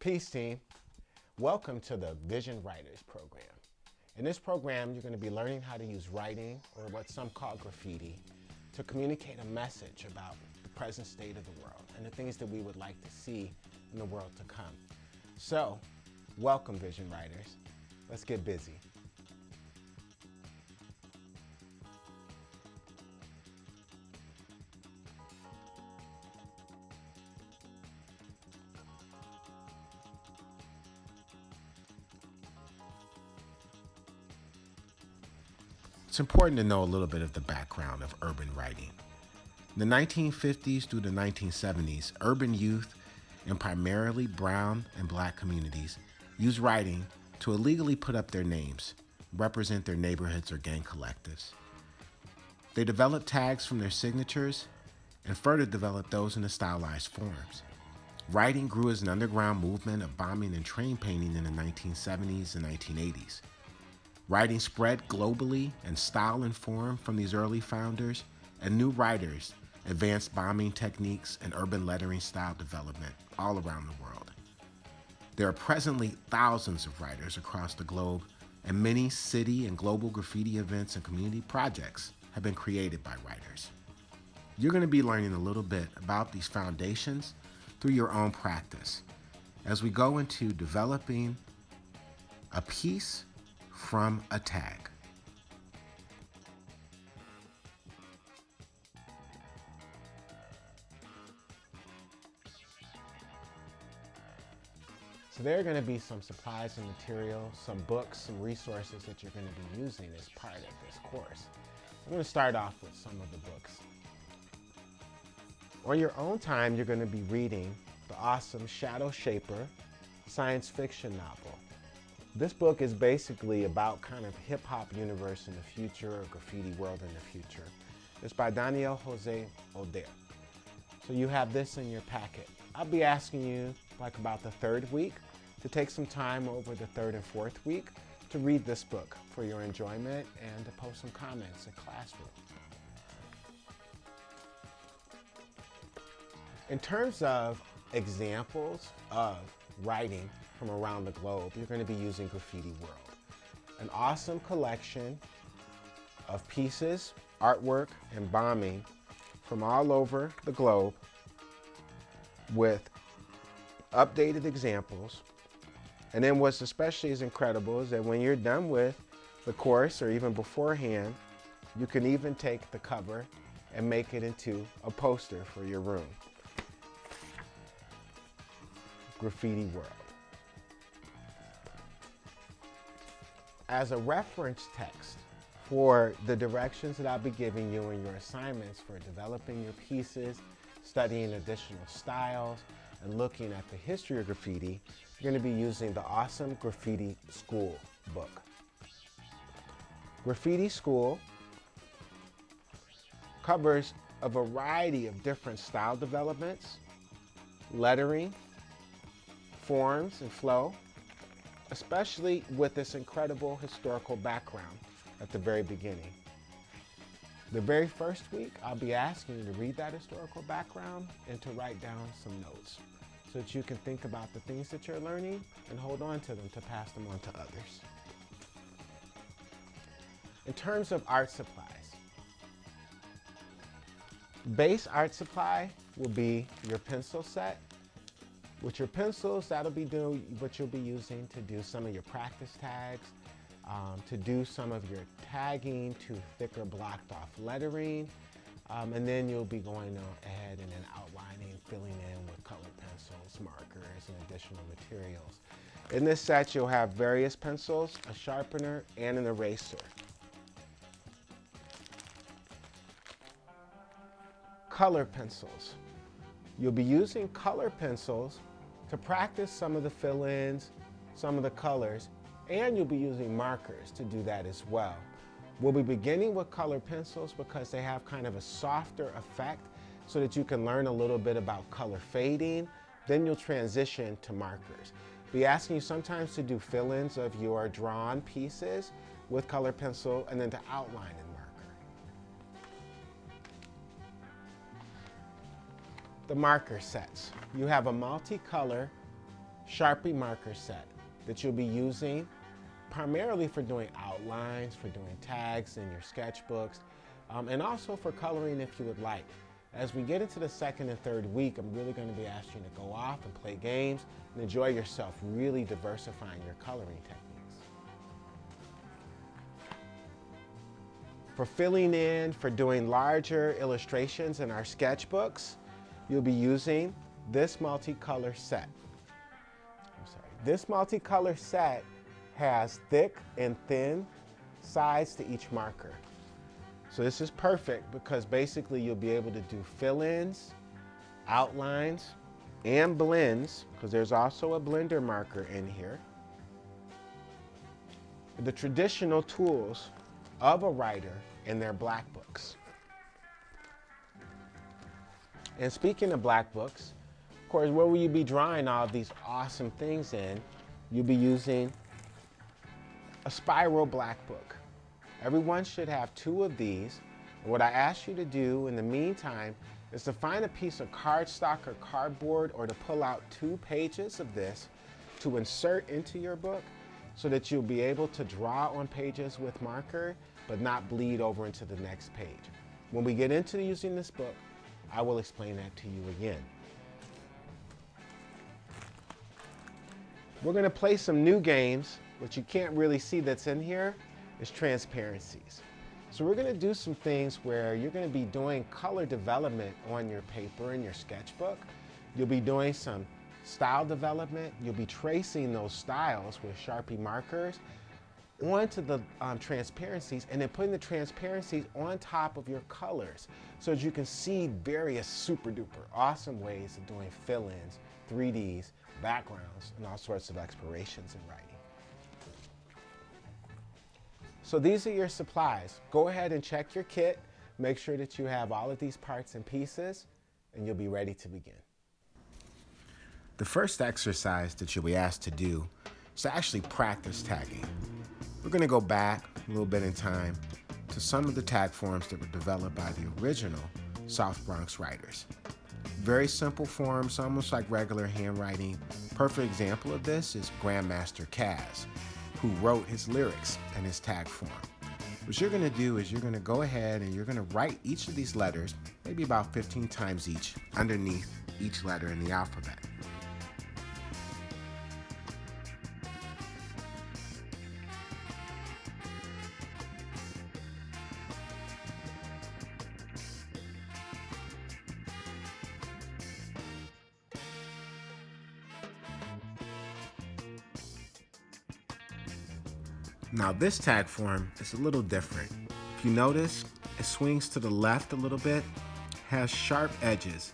Peace team, welcome to the Vision Writers program. In this program, you're going to be learning how to use writing, or what some call graffiti, to communicate a message about the present state of the world and the things that we would like to see in the world to come. So, welcome Vision Writers. Let's get busy. It's important to know a little bit of the background of urban writing. In the 1950s through the 1970s, urban youth in primarily brown and black communities used writing to illegally put up their names, represent their neighborhoods or gang collectives. They developed tags from their signatures and further developed those in the stylized forms. Writing grew as an underground movement of bombing and train painting in the 1970s and 1980s. Writing spread globally and style and form from these early founders, and new writers advanced bombing techniques and urban lettering style development all around the world. There are presently thousands of writers across the globe, and many city and global graffiti events and community projects have been created by writers. You're going to be learning a little bit about these foundations through your own practice as we go into developing a piece from a tag. So there are going to be some supplies and materials, some books, some resources that you're going to be using as part of this course. I'm going to start off with some of the books. On your own time, you're going to be reading the awesome Shadow Shaper science fiction novel. This book is basically about kind of hip-hop universe in the future, or graffiti world in the future. It's by Daniel Jose Oder. So you have this in your packet. I'll be asking you, like about the third week, to take some time over the third and fourth week to read this book for your enjoyment and to post some comments in classroom. In terms of examples of writing from around the globe, you're going to be using Graffiti World, an awesome collection of pieces, artwork, and bombing from all over the globe with updated examples. And then what's especially is incredible is that when you're done with the course, or even beforehand, you can even take the cover and make it into a poster for your room. Graffiti World. As a reference text for the directions that I'll be giving you in your assignments for developing your pieces, studying additional styles, and looking at the history of graffiti, you're going to be using the awesome Graffiti School book. Graffiti School covers a variety of different style developments, lettering, forms, and flow, especially with this incredible historical background at the very beginning. The very first week, I'll be asking you to read that historical background and to write down some notes so that you can think about the things that you're learning and hold on to them to pass them on to others. In terms of art supplies, base art supply will be your pencil set. With your pencils, that'll be what you'll be using to do some of your practice tags, to do some of your tagging to thicker blocked off lettering, and then you'll be going ahead and then outlining, filling in with colored pencils, markers, and additional materials. In this set, you'll have various pencils, a sharpener, and an eraser. Color pencils. You'll be using color pencils to practice some of the fill-ins, some of the colors, and you'll be using markers to do that as well. We'll be beginning with color pencils because they have kind of a softer effect so that you can learn a little bit about color fading. Then you'll transition to markers. Be asking you sometimes to do fill-ins of your drawn pieces with color pencil and then to outline in marker. The marker sets. You have a multicolor Sharpie marker set that you'll be using primarily for doing outlines, for doing tags in your sketchbooks, and also for coloring if you would like. As we get into the second and third week, I'm really going to be asking you to go off and play games and enjoy yourself, really diversifying your coloring techniques. For filling in, for doing larger illustrations in our sketchbooks, you'll be using this multicolor set. This multicolor set has thick and thin sides to each marker. So this is perfect because basically you'll be able to do fill-ins, outlines, and blends, because there's also a blender marker in here. The traditional tools of a writer in their black books. And speaking of black books, of course, where will you be drawing all of these awesome things in? You'll be using a spiral black book. Everyone should have 2 of these. And what I ask you to do in the meantime is to find a piece of cardstock or cardboard, or to pull out 2 pages of this to insert into your book so that you'll be able to draw on pages with marker but not bleed over into the next page. When we get into using this book, I will explain that to you again. We're going to play some new games. What you can't really see that's in here is transparencies. So we're going to do some things where you're going to be doing color development on your paper in your sketchbook. You'll be doing some style development. You'll be tracing those styles with Sharpie markers onto the transparencies, and then putting the transparencies on top of your colors so that you can see various super duper awesome ways of doing fill-ins, 3Ds, backgrounds, and all sorts of explorations in writing. So these are your supplies. Go ahead and check your kit. Make sure that you have all of these parts and pieces, and you'll be ready to begin. The first exercise that you'll be asked to do is to actually practice tagging. We're going to go back a little bit in time to some of the tag forms that were developed by the original South Bronx writers. Very simple forms, almost like regular handwriting. Perfect example of this is Grandmaster Kaz, who wrote his lyrics in his tag form. What you're going to do is you're going to go ahead and you're going to write each of these letters, maybe about 15 times each, underneath each letter in the alphabet. Now this tag form is a little different. If you notice, it swings to the left a little bit, has sharp edges.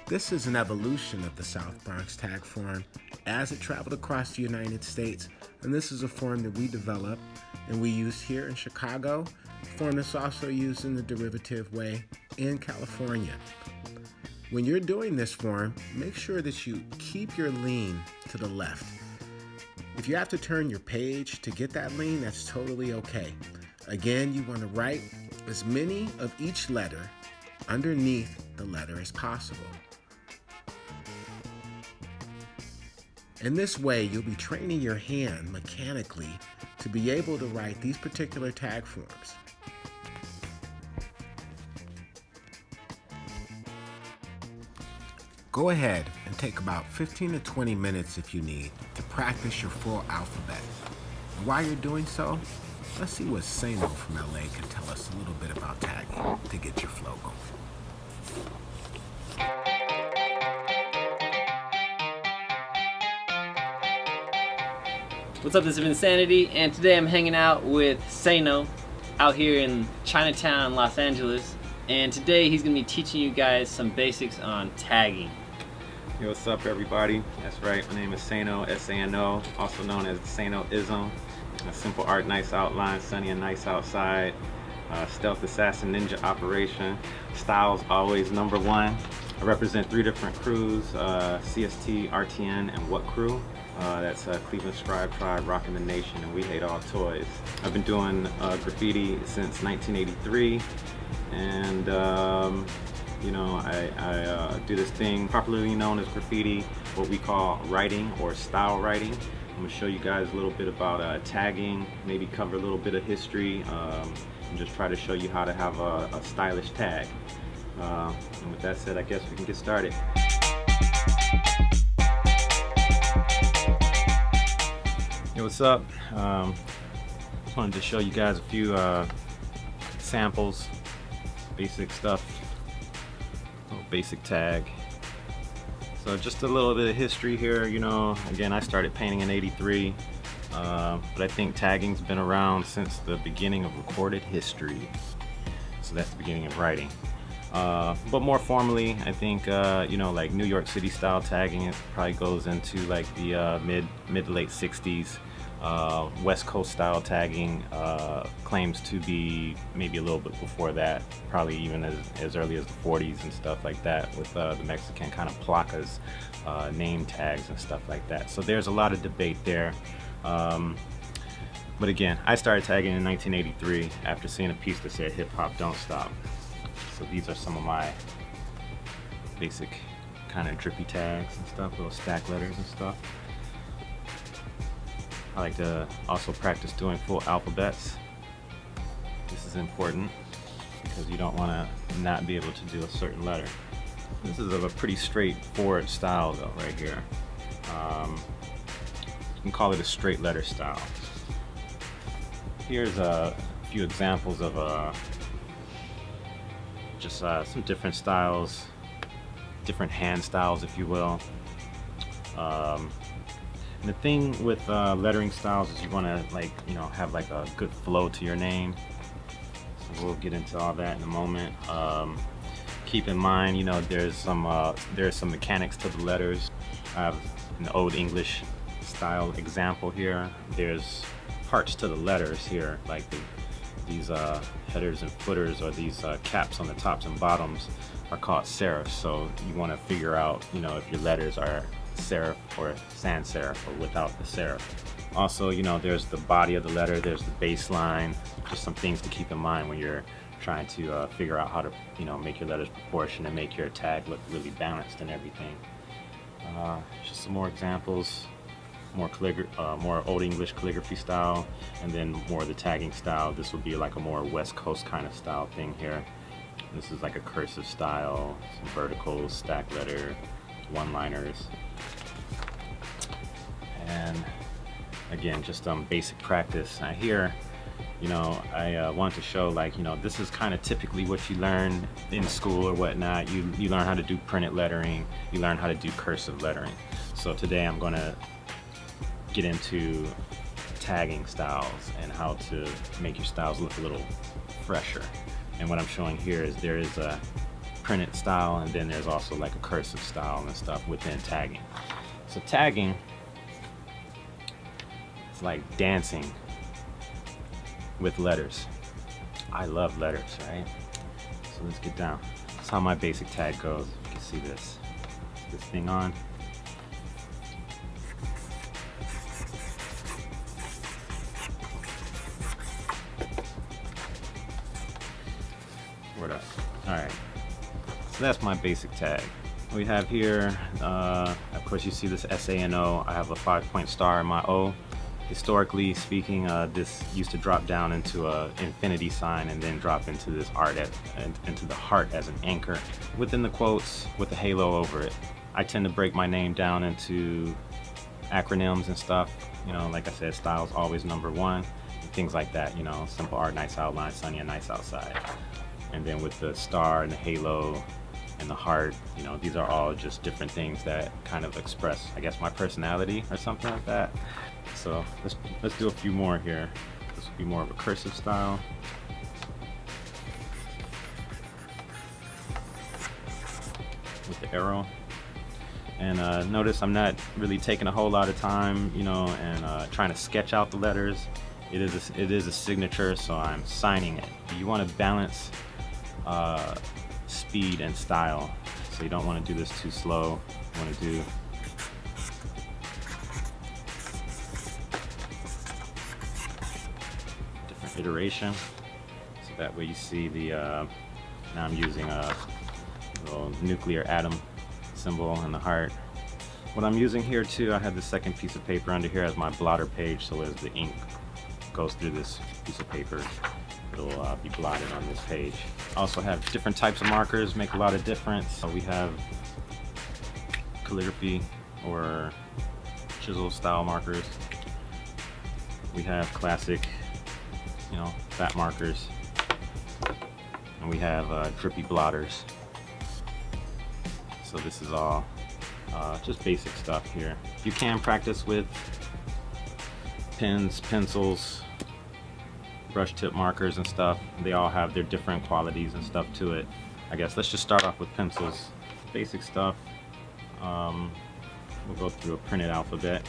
This is an evolution of the South Bronx tag form as it traveled across the United States, and this is a form that we developed and we use here in Chicago, a form that's also used in the derivative way in California. When you're doing this form, make sure that you keep your lean to the left. If you have to turn your page to get that lean, that's totally okay. Again, you want to write as many of each letter underneath the letter as possible. In this way, you'll be training your hand mechanically to be able to write these particular tag forms. Go ahead and take about 15 to 20 minutes if you need to practice your full alphabet. And while you're doing so, let's see what Sano from LA can tell us a little bit about tagging to get your flow going. What's up, this is Insanity, and today I'm hanging out with Sano out here in Chinatown, Los Angeles, and today he's going to be teaching you guys some basics on tagging. Hey, what's up everybody? That's right, my name is Sano, S-A-N-O, also known as Sano-ism. A simple art, nice outline, sunny and nice outside. Stealth assassin ninja operation. Styles always number one. I represent 3 different crews, CST, RTN, and What Crew. That's Cleveland Scribe Tribe, rocking the nation, and we hate all toys. I've been doing graffiti since 1983, and You know, I do this thing popularly known as graffiti, what we call writing or style writing. I'm going to show you guys a little bit about tagging, maybe cover a little bit of history, and just try to show you how to have a stylish tag. And with that said, I guess we can get started. Hey, what's up? Just wanted to show you guys a few samples, basic stuff, little basic tag. So just a little bit of history here. You know, again, I started painting in '83, but I think tagging's been around since the beginning of recorded history. So that's the beginning of writing. But more formally, I think you know, like New York City style tagging, it probably goes into like the mid to late '60s. West Coast style tagging claims to be maybe a little bit before that, probably even as early as the 40s and stuff like that, with the Mexican kind of placas, name tags and stuff like that. So there's a lot of debate there. But again, I started tagging in 1983 after seeing a piece that said "Hip Hop Don't Stop." So these are some of my basic kind of drippy tags and stuff, little stack letters and stuff. I like to also practice doing full alphabets. This is important because you don't want to not be able to do a certain letter. This is of a pretty straightforward style though, right here. You can call it a straight letter style. Here's a few examples of just some different styles, different hand styles, if you will. And the thing with lettering styles is you want to, like, you know, have like a good flow to your name. So we'll get into all that in a moment. Keep in mind, you know, there's some mechanics to the letters. I have an Old English style example here. There's parts to the letters here, like these headers and footers, or these caps on the tops and bottoms are called serifs. So you want to figure out, you know, if your letters are serif or sans serif or without the serif. Also, you know, there's the body of the letter, there's the baseline, just some things to keep in mind when you're trying to figure out how to, you know, make your letters proportion and make your tag look really balanced and everything. Just some more examples, more Old English calligraphy style, and then more of the tagging style. This would be like a more West Coast kind of style thing here. This is like a cursive style, some verticals, stack letter, one-liners. And again, just basic practice. Here, you know, I want to show, like, you know, this is kind of typically what you learn in school or whatnot. You learn how to do printed lettering, you learn how to do cursive lettering. So today I'm going to get into tagging styles and how to make your styles look a little fresher. And what I'm showing here is there is a printed style, and then there's also like a cursive style and stuff within tagging. So tagging, it's like dancing with letters. I love letters, right? So let's get down. That's how my basic tag goes. You can see this thing on. Word up. All right. So that's my basic tag. We have here, of course, you see this SANO. I have a 5-point star in my O. Historically speaking, this used to drop down into an infinity sign and then drop into this into the heart as an anchor within the quotes with a halo over it. I tend to break my name down into acronyms and stuff. You know, like I said, style's always number one. And things like that. You know, simple art, nice outline, sunny and nice outside. And then with the star and the halo and the heart, you know, these are all just different things that kind of express, I guess, my personality or something like that. So let's do a few more here. This will be more of a cursive style. With the arrow. And notice I'm not really taking a whole lot of time, you know, and trying to sketch out the letters. It is a signature, so I'm signing it. You want to balance speed and style, so you don't want to do this too slow. You want to do different iteration, so that way you see the now I'm using little nuclear atom symbol and the heart. What I'm using here too, I have the second piece of paper under here as my blotter page, so as the ink goes through this piece of paper, it'll be blotted on this page. I also have different types of markers, make a lot of difference. We have calligraphy or chisel style markers. We have classic, you know, fat markers. And we have drippy blotters. So this is all just basic stuff here. You can practice with pens, pencils, brush tip markers and stuff. They all have their different qualities and stuff to it. I guess let's just start off with pencils. Basic stuff. We'll go through a printed alphabet.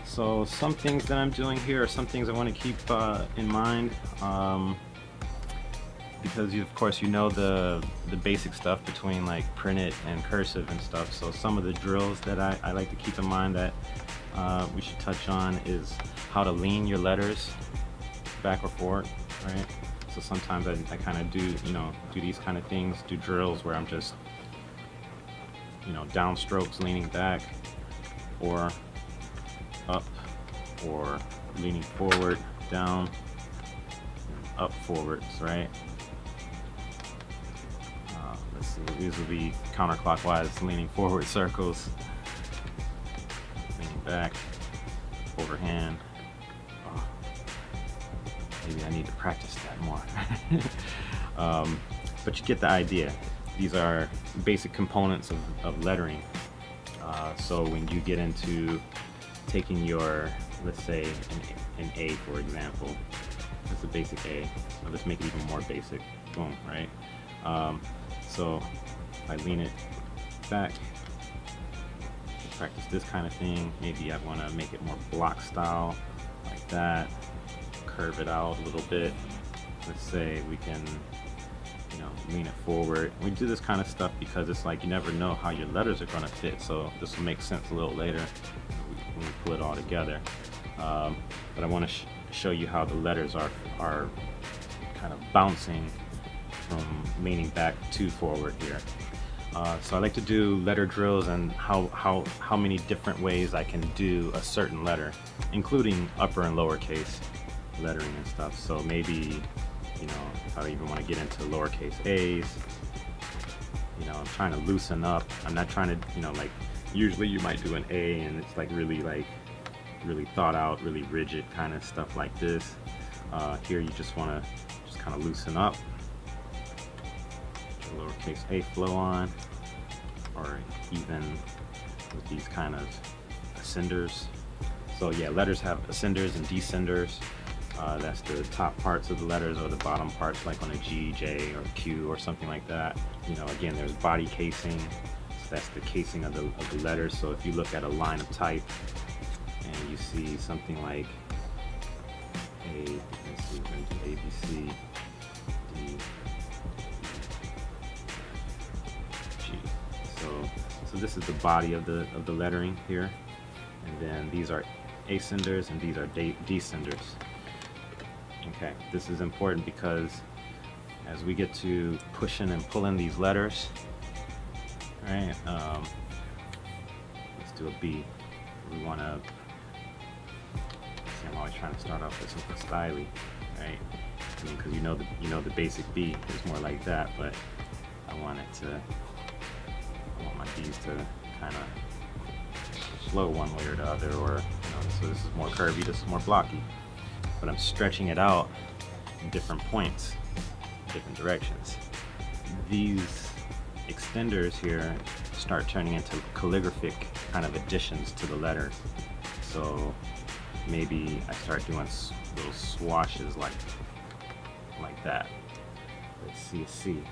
So some things that I'm doing here are some things I want to keep in mind, because of course you know the basic stuff between like printed and cursive and stuff. So some of the drills that I like to keep in mind that we should touch on is how to lean your letters back or forward, right? So sometimes I kind of do these kind of things, do drills where I'm just down strokes leaning back, or up, or leaning forward, down, up, forwards, right? Let's see, these will be counterclockwise, leaning forward circles, leaning back, overhand. Oh, maybe I need to practice that more. But you get the idea. These are basic components of lettering. So when you get into taking your, let's say an A for example, that's a basic A. Let's make it even more basic. Boom, right? So if I lean it back, practice this kind of thing. Maybe I want to make it more block style, like that. Curve it out a little bit. Let's say we can, lean it forward. We do this kind of stuff because it's like you never know how your letters are going to fit. So this will make sense a little later when we pull it all together. But I want to show you how the letters are kind of bouncing from leaning back to forward here. So I like to do letter drills and how many different ways I can do a certain letter, including upper and lowercase lettering and stuff. So maybe, if I even want to get into lowercase a's, I'm trying to loosen up. I'm not trying to, like usually you might do an A and it's like really thought out, really rigid kind of stuff like this. Here you just want to just kind of loosen up. Lowercase a flow on, or even with these kind of ascenders. So yeah, letters have ascenders and descenders. That's the top parts of the letters, or the bottom parts, like on a G, J, or Q, or something like that. Again, there's body casing. So that's the casing of the letters. So if you look at a line of type and you see something like A, let's see, we're going to do A, B, C, D, G. So this is the body of the lettering here, and then these are ascenders and these are descenders. Okay, this is important because as we get to pushing and pulling these letters, right? Let's do a B. We want to. I'm always trying to start off with something stylish, right? I mean, because the basic B is more like that, but I want my B's to kind of flow one way or the other, or so this is more curvy, this is more blocky. But I'm stretching it out in different points, different directions. These extenders here start turning into calligraphic kind of additions to the letter. So maybe I start doing little swashes like that. Let's see a C.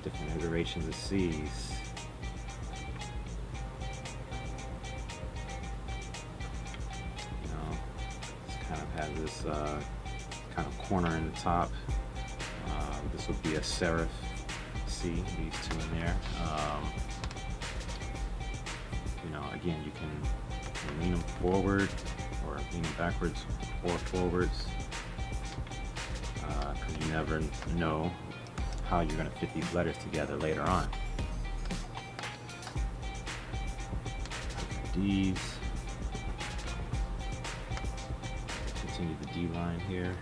Different iterations of C's. Kind of has this kind of corner in the top. This would be a serif C, these two in there. You know, again, you can lean them forward or lean them backwards or forwards, because you never know how you're going to fit these letters together later on. D's. Continue the D line here.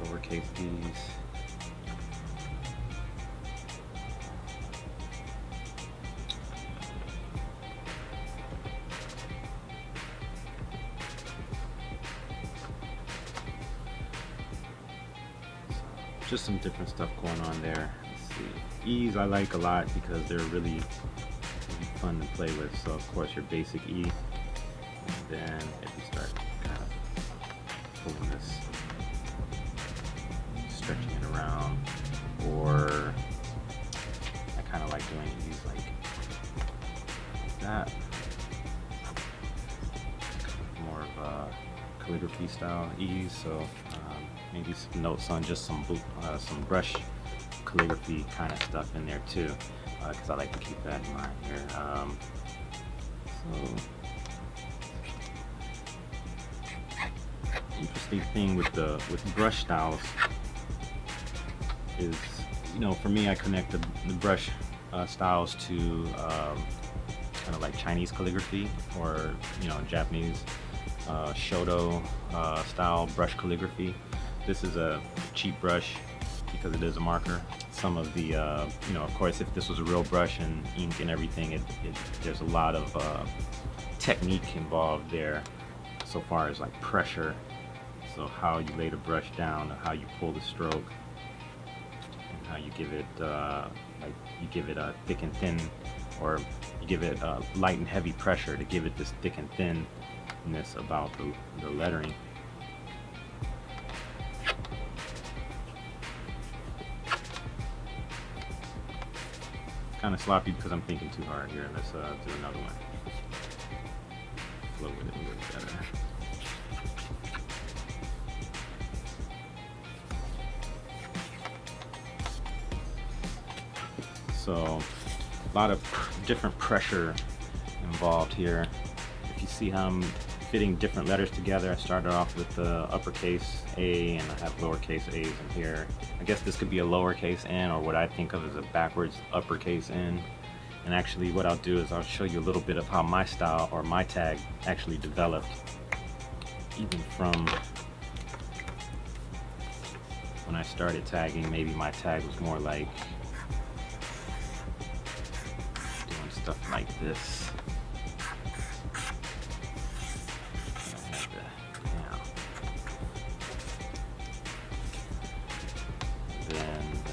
Lowercase d's. Just some different stuff going on there. Let's see. E's I like a lot because they're really fun to play with. So of course your basic E, and then if you start kind of pulling this, stretching it around, or I kind of like doing E's like that. More of a calligraphy style E's. So maybe some notes on just some brush calligraphy kind of stuff in there too, because I like to keep that in mind here. So interesting thing with brush styles is, you know, for me, I connect the brush styles to kind of like Chinese calligraphy, or, you know, Japanese Shodo style brush calligraphy. This is a cheap brush because it is a marker. Some of the, you know, of course, if this was a real brush and ink and everything, there's a lot of technique involved there, so far as like pressure. So how you lay the brush down, how you pull the stroke, and how you give it, like you give it a thick and thin, or you give it light and heavy pressure to give it this thick and thinness about the lettering. Kind of sloppy because I'm thinking too hard here. Let's do another one. Flow with it a little better. So a lot of different pressure involved here. If you see how I'm fitting different letters together, I started off with the uppercase A, and I have lowercase a's in here. I guess this could be a lowercase n, or what I think of as a backwards uppercase n. And actually what I'll do is I'll show you a little bit of how my style, or my tag, actually developed, even from when I started tagging. Maybe my tag was more like doing stuff like this.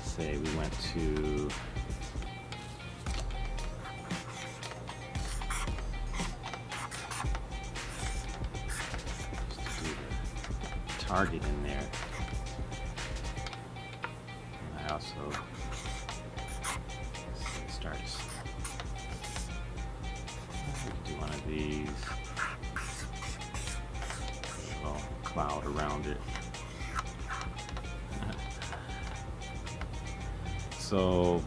Say we went to just do the target in there, and I also start. We could do one of these, a little cloud around it. So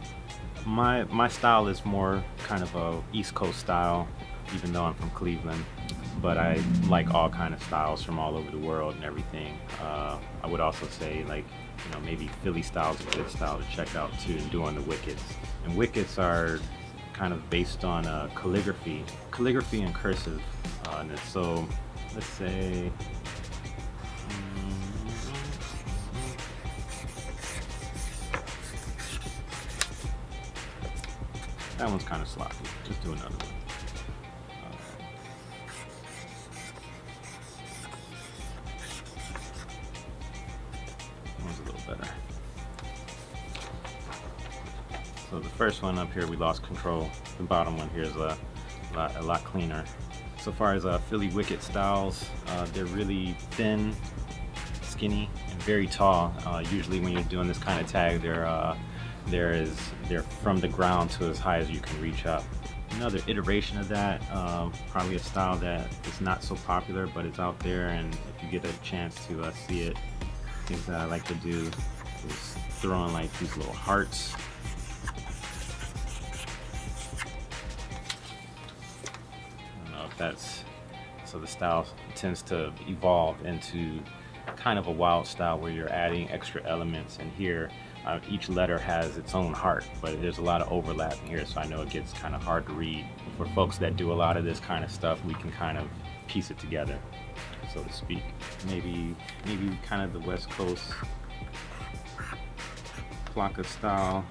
my style is more kind of a East Coast style, even though I'm from Cleveland, but I like all kind of styles from all over the world and everything. I would also say, like, you know, maybe Philly style is a good style to check out too, and doing the wickets. And wickets are kind of based on calligraphy and cursive. And so let's say that one's kind of sloppy. Just do another one. That one's a little better. So the first one up here, we lost control. The bottom one here is a lot cleaner. So far as Philly wicket styles, they're really thin, skinny, and very tall. Usually when you're doing this kind of tag, they're from the ground to as high as you can reach up. another iteration of that, probably a style that is not so popular but it's out there, and if you get a chance to see it, things that I like to do is throw in like these little hearts. I don't know if that's, so the style tends to evolve into kind of a wild style where you're adding extra elements, and here each letter has its own heart, but there's a lot of overlap in here, so I know it gets kind of hard to read. For folks that do a lot of this kind of stuff, we can kind of piece it together, so to speak. Maybe kind of the West Coast plaka style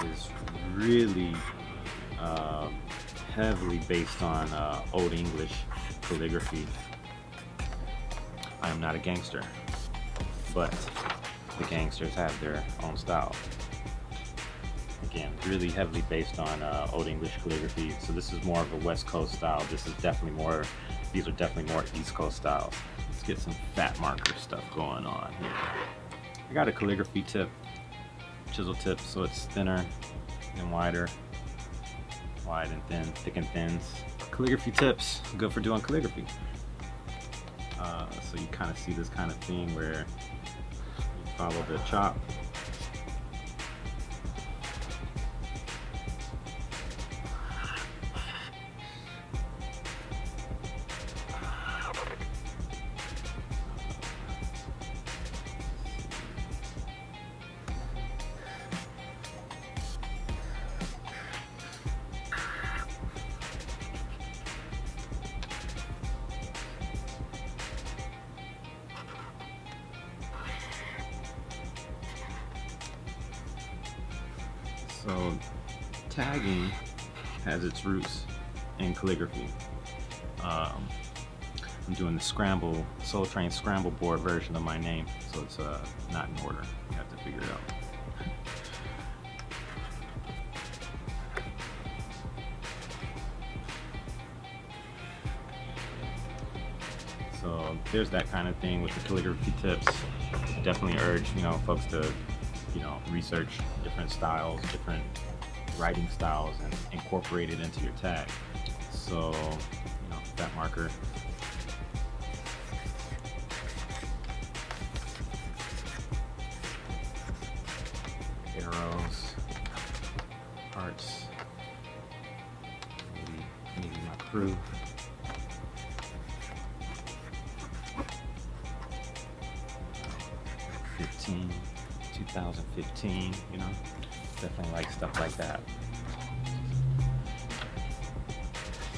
is really heavily based on Old English calligraphy. I am not a gangster, but the gangsters have their own style. Again, really heavily based on Old English calligraphy. So this is more of a West Coast style. This is definitely more, these are definitely more East Coast styles. Let's get some fat marker stuff going on here. I got a calligraphy tip, chisel tip, so it's thinner and wider. Wide and thin, thick and thins. Calligraphy tips, good for doing calligraphy. So you kind of see this kind of thing where you follow the chop. So tagging has its roots in calligraphy. I'm doing the scramble, Soul Train scramble board version of my name, so it's not in order. You have to figure it out. So there's that kind of thing with the calligraphy tips. Definitely urge, folks to, research different styles, different writing styles, and incorporate it into your tag. So, that marker. Arrows, hearts, maybe my crew. 2015, definitely like stuff like that.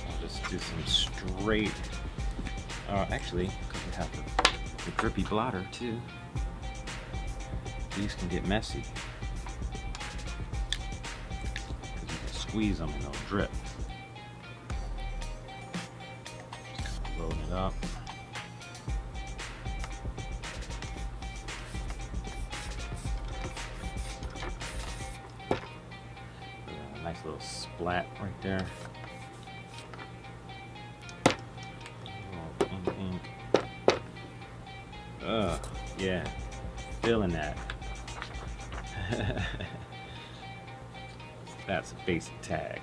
I'll just do some straight, actually, because we have the drippy blotter too. These can get messy. You can squeeze them and they'll drip. Just kind of load it up. Nice little splat right there. Oh, ink. Yeah, feeling that. That's a basic tag.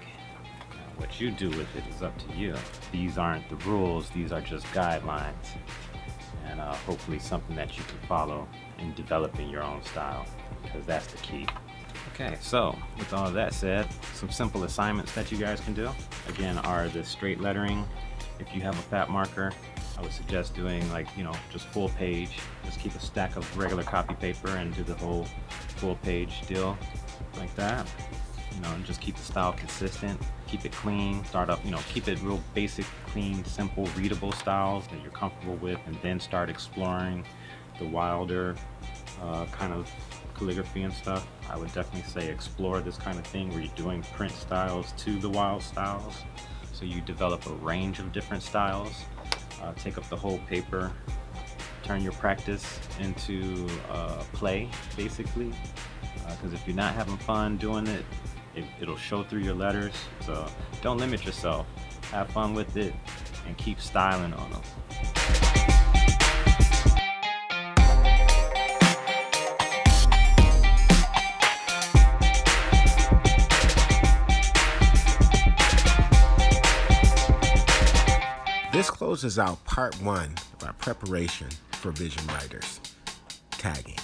Now, what you do with it is up to you. These aren't the rules, these are just guidelines. And hopefully something that you can follow in developing your own style, because that's the key. Okay, so with all of that said, some simple assignments that you guys can do, again, are the straight lettering. If you have a fat marker, I would suggest doing just full page. Just keep a stack of regular copy paper and do the whole full page deal like that. And just keep the style consistent, keep it clean, start up, keep it real basic, clean, simple, readable styles that you're comfortable with, and then start exploring the wilder kind of calligraphy and stuff. I would definitely say explore this kind of thing where you're doing print styles to the wild styles, so you develop a range of different styles. Take up the whole paper, turn your practice into play, basically, because if you're not having fun doing it, it'll show through your letters. So don't limit yourself, have fun with it, and keep styling on them. closes out part one of our preparation for vision writers, tagging.